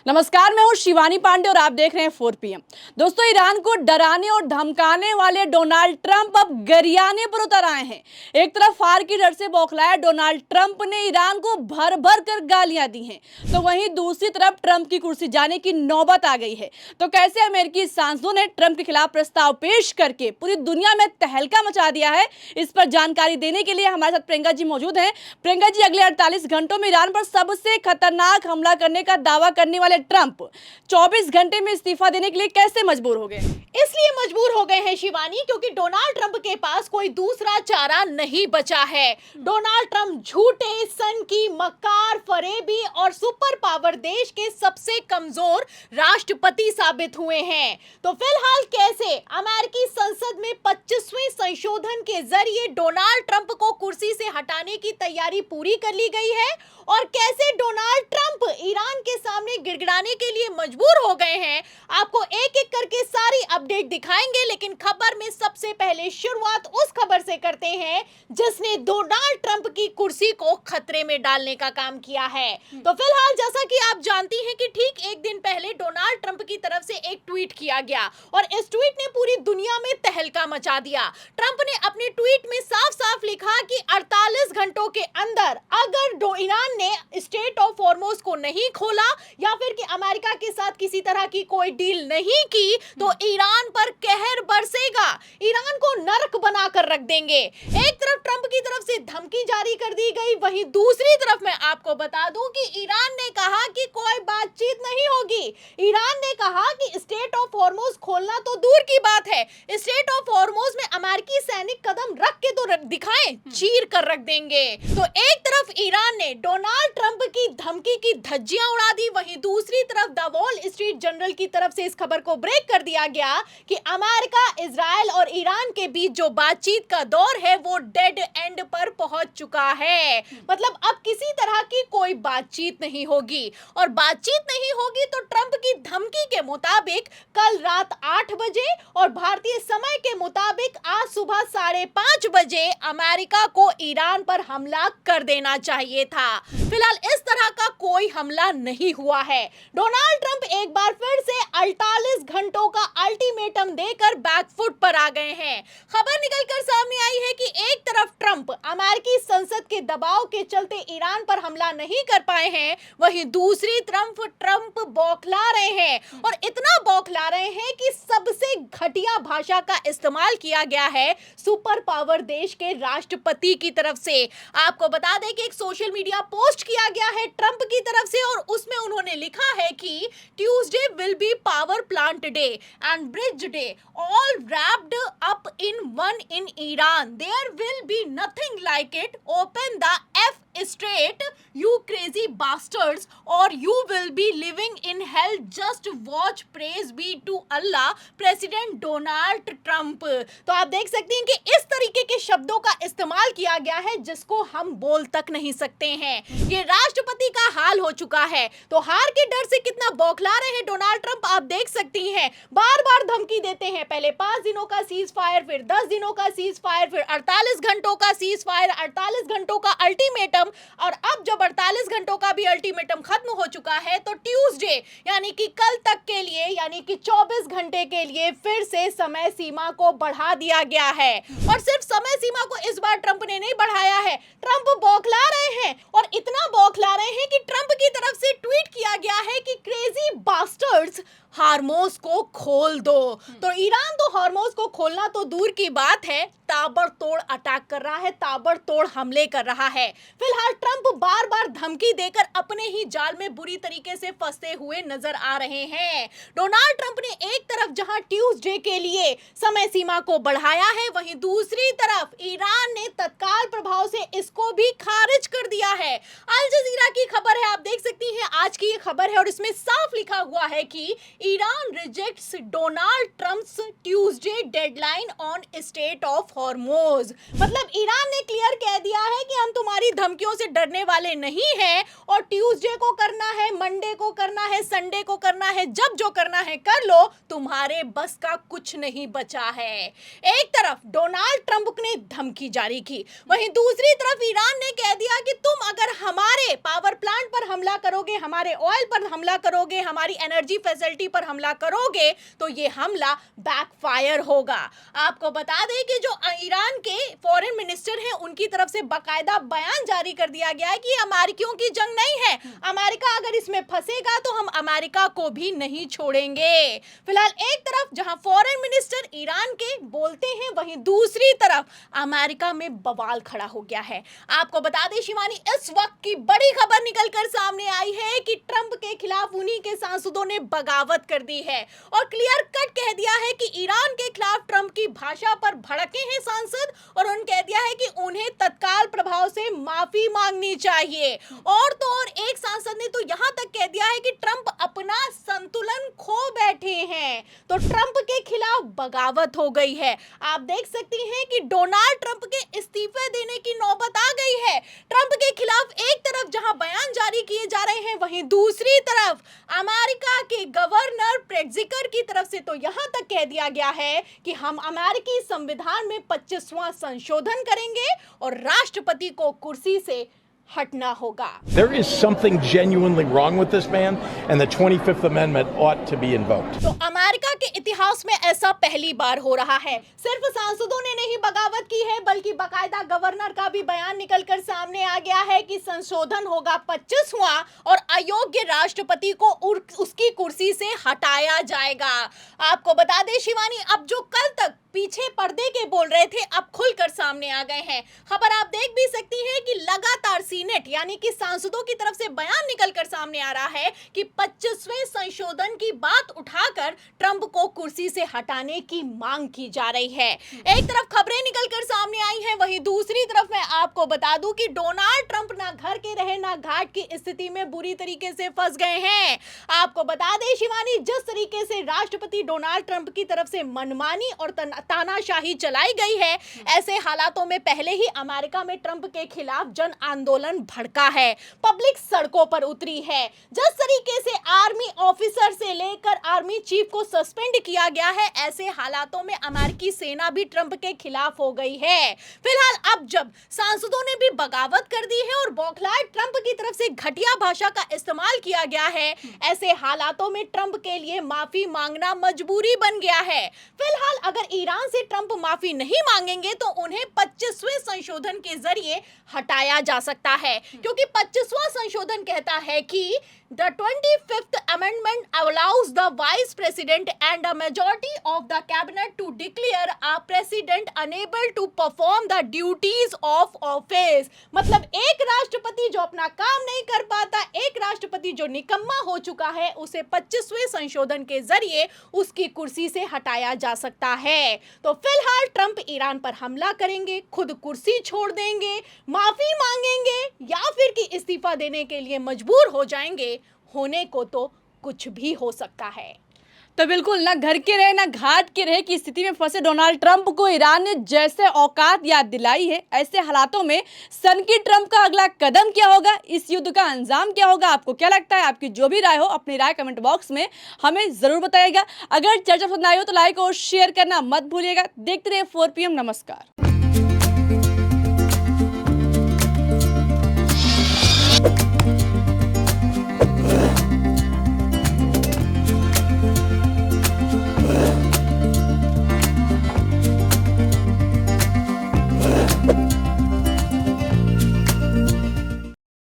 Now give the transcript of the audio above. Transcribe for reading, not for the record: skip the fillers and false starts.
नमस्कार, मैं हूं शिवानी पांडे और आप देख रहे हैं 4 PM। दोस्तों, ईरान को डराने और धमकाने वाले डोनाल्ड ट्रंप अब गरियाने पर उतर आए हैं। एक तरफ फार की डर से बौखलाया डोनाल्ड ट्रंप ने ईरान को भर भर कर गालियां दी हैं, तो वहीं दूसरी तरफ ट्रंप की कुर्सी जाने की नौबत आ गई है। तो कैसे अमेरिकी सांसदों ने ट्रंप के खिलाफ प्रस्ताव पेश करके पूरी दुनिया में तहलका मचा दिया है, इस पर जानकारी देने के लिए हमारे साथ प्रियंका जी मौजूद हैं। प्रियंका जी, अगले 48 घंटों में ईरान पर सबसे खतरनाक हमला करने का दावा करने वाले ट्रंप 24 घंटे में इस्तीफा देने के लिए कैसे मजबूर हो गए? इसलिए मजबूर हो गए हैं शिवानी, क्योंकि डोनाल्ड ट्रंप के पास कोई दूसरा चारा नहीं बचा है। डोनाल्ड ट्रंप झूठे, सनकी, मक्कार, फरेबी और सुपर पावर देश के सबसे कमजोर राष्ट्रपति साबित हुए हैं। तो फिलहाल कैसे अमेरिकी संसद में 25वें संशोधन के जरिए डोनाल्ड ट्रंप को कुर्सी से हटाने की तैयारी पूरी कर ली गई है और कैसे डोनाल्ड ट्रंप ईरान के सामने गिड़गिड़ाने के लिए मजबूर हो गए हैं, आपको एक एक करके सारी अपडेट दिखाएंगे। लेकिन खबर में सबसे पहले शुरुआत उस खबर से करते हैं जिसने डोनाल्ड ट्रंप की कुर्सी को खतरे में डालने का काम किया है। तो फिलहाल जैसा कि आप जानती हैं कि ठीक एक दिन पहले डोनाल्ड ट्रंप की तरफ से एक ट्वीट किया गया और इस ट्वीट ने पूरी दुनिया में तहलका मचा दिया। ट्रंप ने अपने ट्वीट में साफ साफ लिखा कि 48 घंटों के अंदर अगर ईरान ने स्टेट ऑफ हॉर्मोज को नहीं खोला या फिर कि अमेरिका के साथ किसी तरह की कोई डील नहीं की तो ईरान पर कहर बरसेगा, ईरान को नरक बनाकर रख देंगे। एक तरफ ट्रंप की तरफ से धमकी जारी कर दी गई, वहीं दूसरी तरफ मैं आपको बता दूं कि ईरान ने कहा कि कोई बातचीत नहीं होगी। ईरान ने कहा कि स्टेट ऑफ हॉर्मोज खोलना तो दूर की बात है, स्टेट ऑफ हॉर्मोज में अमेरिकी सैनिक कदम रख के तो दिखाएं, चीर कर रख देंगे। तो एक तरफ ईरान ने डोनाल्ड ट्रंप की धमकी की धज्जियां उड़ा दी, वहीं दूसरी तरफ द वॉल स्ट्रीट जर्नल की तरफ से इस खबर को ब्रेक कर दिया गया कि अमेरिका, इजराइल और ईरान के बीच जो बातचीत का दौर है वो डेड एंड पर पहुंच चुका है। मतलब अब किसी तरह की कोई बातचीत नहीं होगी और बातचीत नहीं होगी तो ट्रंप की धमकी के मुताबिक कल रात 8 बजे और भारतीय समय के मुताबिक आज सुबह 5:30 बजे अमेरिका को ईरान पर हमला कर देना चाहिए था। फिलहाल इस तरह का कोई हमला नहीं हुआ है। डोनाल्ड ट्रंप एक बार फिर से 48 घंटों का अल्टीमेटम देकर बैकफुट पर आ गए हैं। खबर निकलकर सामने आई है कि एक तरफ ट्रंप अमेरिकी संसद के दबाव के चलते ईरान पर हमला नहीं कर पाए हैं, वहीं दूसरी तरफ ट्रंप बौखला रहे हैं और इतना बौखला रहे हैं कि सबसे घटिया भाषा का इस्तेमाल किया गया है सुपर पावर देश के राष्ट्रपति की तरफ से। आपको बता दें कि एक सोशल मीडिया पोस्ट किया गया है ट्रंप की तरफ से और उसमें उन्होंने लिखा है कि Tuesday will be power plant day and bridge day all wrapped up in one in Iran, there will be nothing like it, open the F strait you crazy bastards और you will be living in hell, just watch, praise be to Allah, President Donald Trump. तो आप देख सकते हैं कि इस तरीके के शब्दों का इस्तेमाल किया गया है जिसको हम बोल तक नहीं सकते हैं। ये राष्ट्रपति का हाल हो चुका है। तो हार के डर से कितना बौखला रहे हैं डोनाल्ड ट्रंप आप देख सकती हैं। बार बार धमकी देते हैं, पहले 5 दिनों का सीज फायर, फिर 10 दिनों का सीज फायर, फिर 48 घंटों का सीज फायर, 48 घंटों का अल्टीमेटम, और अब जब 48 घंटों का भी अल्टीमेटम खत्म हो चुका है तो ट्यूसडे यानी कि कल तक के लिए, यानी कि 24 घंटे के लिए फिर से समय सीमा को बढ़ा दिया गया है। और सिर्फ समय सीमा को इस बार ट्रंप ने नहीं बढ़ाया है, ट्रंप बौखला रहे हैं और इतना बौखला रहे हैं कि ट्रंप की तरफ से ट्वीट किया गया है कि क्रेजी बास्टर्ड्स हार्मोज को खोल दो। तो ईरान तो हार्मोज को खोलना तो दूर की बात है, ताबड़तोड़ अटैक कर रहा है, ताबड़तोड़ हमले कर रहा है। फिलहाल ट्रंप बार बार धमकी देकर अपने ही जाल में बुरी तरीके से फंसते हुए नजर आ रहे हैं। डोनाल्ड ट्रंप ने एक तरफ जहां ट्यूसडे के लिए समय सीमा को बढ़ाया है, वहीं दूसरी तरफ ईरान ने तत्काल प्रभाव से इसको भी खारिज कर दिया है। अल जजीरा की खबर है, आप देख सकती हैं, आज की ये खबर है और इसमें साफ लिखा हुआ है कि Iran rejects Donald Trump's Tuesday deadline on state of Hormuz. मतलब ईरान ने क्लियर कह दिया है कि हम तुम्हारी धमकियों से डरने वाले नहीं हैं और ट्यूसडे को करना है, मंडे को करना है, संडे को करना है, जब जो करना है कर लो, तुम्हारे बस का कुछ नहीं बचा है। एक तरफ डोनाल्ड ट्रंप ने धमकी जारी की, वहीं दूसरी तरफ ईरान ने कह दिया कि तुम अगर हमारे पावर प्लांट पर हमला करोगे, हमारे ऑयल पर हमला करोगे, हमारी एनर्जी फैसिलिटी पर हमला करोगे, तो ये हमला बैकफायर होगा। आपको बता दें कि जो ईरान के फॉरेन मिनिस्टर हैं, उनकी तरफ से बाकायदा बयान जारी कर दिया गया है कि अमेरिकियों की जंग नहीं है, अमेरिका अगर इसमें फंसेगा तो हम अमेरिका को भी नहीं छोड़ेंगे। फिलहाल एक तरफ जहां फॉरेन मिनिस्टर ईरान के बोलते हैं, वहीं दूसरी तरफ अमेरिका में बवाल खड़ा हो गया है। आपको बता दें शिवानी, इस वक्त की बड़ी खबर निकलकर सामने आई है कि ट्रंप के खिलाफ उन्हीं के सांसदों ने बगावत कर दी है और क्लियर कट कह दिया है कि ईरान के खिलाफ ट्रंप की भाषा पर भड़के हैं सांसद, और उन्होंने कह दिया है कि उन्हें तत्काल प्रभाव से माफी मांगनी चाहिए। और तो और एक सांसद ने तो यहां तक कह दिया है कि ट्रंप अपना संतुलन खो बैठे हैं, तो ट्रंप के खिलाफ बगावत हो गई है। आप देख सकती हैं कि डोनाल्ड ट्रंप के इस्तीफे देने की नौबत आ गई है। ट्रंप के खिलाफ एक तरफ जहां बयान जारी किए जा रहे हैं, वहीं दूसरी तरफ अमेरिका के गवर्नर प्रेट्जिकर की तरफ से तो यहां तक कह दिया गया है कि हम अमेरिकी संविधान में 25वां संशोधन करेंगे और राष्ट्रपति को कुर्सी से हटना होगा। There is something genuinely wrong with this man, and the 25th Amendment ought to be invoked. तो अमेरिका के इतिहास में ऐसा पहली बार हो रहा है। सिर्फ सांसदों ने नहीं बगावत की है, बल्कि बाकायदा गवर्नर का भी बयान निकलकर सामने आ गया है कि संशोधन होगा 25वां और अयोग्य राष्ट्रपति को उसकी कुर्सी से हटाया जाएगा। आपको बता दें शिवानी, अब जो कल तक पीछे पर्दे के बोल रहे थे, अब खुलकर सामने आ गए हैं। खबर आप देख भी सकती हैं कि लगातार सीनेट यानी कि सांसदों की तरफ से बयान निकलकर सामने आ रहा है कि 25वें संशोधन की बात उठाकर ट्रंप को कुर्सी से हटाने की मांग की जा रही है। एक तरफ खबरें निकलकर सामने आई हैं, वहीं दूसरी तरफ मैं आपको बता दूं कि डोनाल्ड ट्रंप ना घर के रहे ना घाट की स्थिति में बुरी तरीके से फंस गए हैं। आपको बता दें शिवानी, जिस तरीके से राष्ट्रपति डोनाल्ड ट्रंप की तरफ से मनमानी और तानाशाही चलाई गई है, ऐसे हालातों में पहले ही अमेरिका में ट्रंप के खिलाफ जन आंदोलन भड़का है, पब्लिक सड़कों पर उतरी है। जिस तरीके से आर्मी ऑफिसर से लेकर आर्मी चीफ को सस्पेंड किया गया है, ऐसे हालातों में अमेरिकी सेना भी ट्रंप के खिलाफ हो गई है। फिलहाल अब जब सांसदों ने भी बगावत कर दी है और बौखलाए ट्रंप की तरफ से घटिया भाषा का इस्तेमाल किया गया है, ऐसे हालातों में ट्रंप के लिए माफी मांगना मजबूरी बन गया है। फिलहाल अगर ईरान से ट्रंप माफी नहीं मांगेंगे तो उन्हें 25वें संशोधन के जरिए हटाया जा सकता है, क्योंकि 25वां संशोधन कहता है कि The 25th Amendment allows the Vice President and a majority of the Cabinet to declare a President unable to perform the duties of office। मतलब एक राष्ट्रपति जो अपना काम नहीं कर पाता, एक राष्ट्रपति जो निकम्मा हो चुका है, उसे 25वें संशोधन के जरिए उसकी कुर्सी से हटाया जा सकता है। तो फिलहाल ट्रंप ईरान पर हमला करेंगे, खुद कुर्सी छोड़ देंगे, माफी मांगेंगे, या फिर कि इस्तीफा देने के लिए मजबूर हो जाएंगे। होने को तो कुछ भी हो सकता है। तो बिल्कुल ना घर के रहे ना घाट के रहे की स्थिति में फंसे डोनाल्ड ट्रंप को ईरान ने जैसे औकात याद दिलाई है, ऐसे हालातों में सनकी ट्रंप का अगला कदम क्या होगा, इस युद्ध का अंजाम क्या होगा, आपको क्या लगता है? आपकी जो भी राय हो अपनी राय कमेंट बॉक्स में हमें जरूर बताइएगा। अगर चर्चा पसंद आई हो तो लाइक और शेयर करना मत भूलिएगा। देखते रहिए 4 PM। नमस्कार।